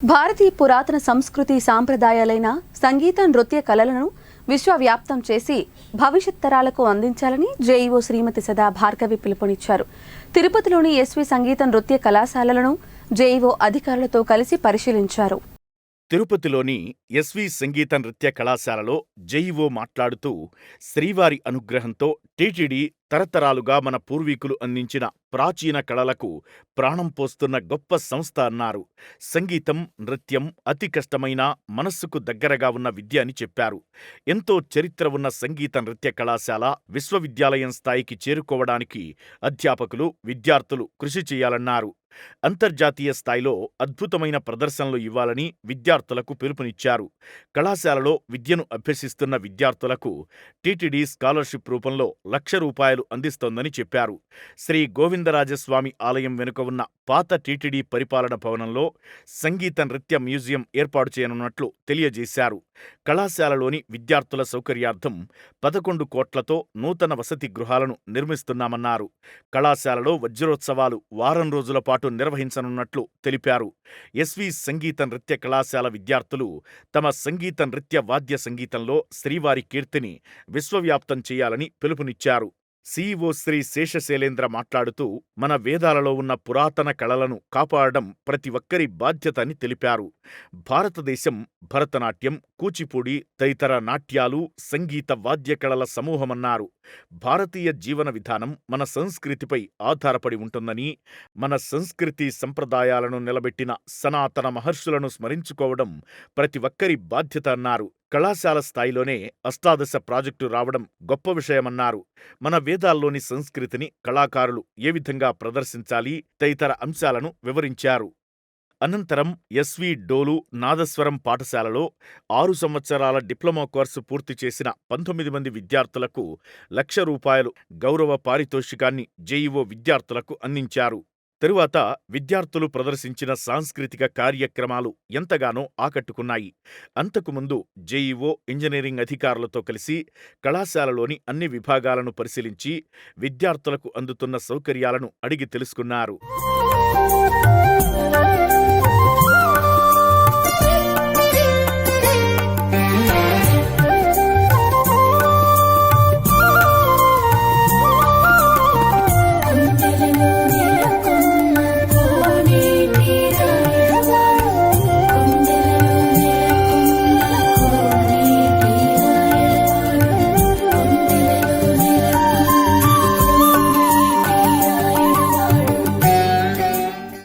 భారతీయ పురాతన సంస్కృతి సాంప్రదాయాలైన సంగీత నృత్య కళలను విశ్వవ్యాప్తం చేసి భవిష్యత్ తరాలకు అందించాలని జేఈఓ శ్రీమతి సదా భార్గవి పిలుపునిచ్చారు. తిరుపతిలోని ఎస్వి సంగీత నృత్య కళాశాలలను జేఈఓ అధికారులతో కలిసి పరిశీలించారు. తిరుపతిలోని ఎస్వి సంగీత నృత్య కళాశాలలో జేఈఓ మాట్లాడుతూ, శ్రీవారి అనుగ్రహంతో టీటీడీ తరతరాలుగా మన పూర్వీకులు అందించిన ప్రాచీన కళలకు ప్రాణం పోస్తున్న గొప్ప సంస్థ అన్నారు. సంగీతం, నృత్యం అతి కష్టమైన, మనస్సుకు దగ్గరగా ఉన్న విద్య అని చెప్పారు. ఎంతో చరిత్ర ఉన్న సంగీత నృత్య కళాశాల విశ్వవిద్యాలయం స్థాయికి చేరుకోవడానికి అధ్యాపకులు, విద్యార్థులు కృషి చేయాలన్నారు. అంతర్జాతీయ స్థాయిలో అద్భుతమైన ప్రదర్శనలు ఇవ్వాలని విద్యార్థులకు పిలుపునిచ్చారు. కళాశాలలో విద్యను అభ్యసిస్తున్న విద్యార్థులకు టీటీడీ స్కాలర్షిప్ రూపంలో ₹1,00,000 అందిస్తోందని చెప్పారు. శ్రీ గోవిందరాజస్వామి ఆలయం వెనుక ఉన్న పాత టీటీడీ పరిపాలన భవనంలో సంగీత నృత్య మ్యూజియం ఏర్పాటు చేయనున్నట్లు తెలియజేశారు. కళాశాలలోని విద్యార్థుల సౌకర్యార్థం 11 కోట్లతో నూతన వసతి గృహాలను నిర్మిస్తున్నామన్నారు. కళాశాలలో వజ్రోత్సవాలు వారం రోజుల పాటు నిర్వహించనున్నట్లు తెలిపారు. ఎస్వి సంగీత నృత్య కళాశాల విద్యార్థులు తమ సంగీత నృత్య వాద్య సంగీతంలో శ్రీవారి కీర్తిని విశ్వవ్యాప్తం చేయాలని పిలుపునిచ్చారు. సీఈఓ శ్రీ శేషశైలేంద్ర మాట్లాడుతూ, మన వేదాలలో ఉన్న పురాతన కళలను కాపాడడం ప్రతి ఒక్కరి బాధ్యత అని తెలిపారు. భారతదేశం భరతనాట్యం, కూచిపూడి తదితర నాట్యాలు, సంగీత వాద్య కళల సమూహమన్నారు. భారతీయ జీవన విధానం మన సంస్కృతిపై ఆధారపడి ఉంటుందని, మన సంస్కృతి సంప్రదాయాలను నిలబెట్టిన సనాతన మహర్షులను స్మరించుకోవడం ప్రతి ఒక్కరి బాధ్యత అన్నారు. కళాశాల స్థాయిలోనే అష్టాదశ ప్రాజెక్టు రావడం గొప్ప విషయమన్నారు. మన వేదాల్లోని సంస్కృతిని కళాకారులు ఏ విధంగా ప్రదర్శించాలి తదితర అంశాలను వివరించారు. అనంతరం ఎస్వి డోలు నాదస్వరం పాఠశాలలో 6 సంవత్సరాల డిప్లొమా కోర్సు పూర్తి చేసిన 19 మంది విద్యార్థులకు ₹1,00,000 గౌరవ పారితోషికాన్ని జేఈఓ విద్యార్థులకు అందించారు. తరువాత విద్యార్థులు ప్రదర్శించిన సాంస్కృతిక కార్యక్రమాలు ఎంతగానో ఆకట్టుకున్నాయి. అంతకుముందు జేఈఓ ఇంజనీరింగ్ అధికారులతో కలిసి కళాశాలలోని అన్ని విభాగాలను పరిశీలించి విద్యార్థులకు అందుతున్న సౌకర్యాలను అడిగి తెలుసుకున్నారు.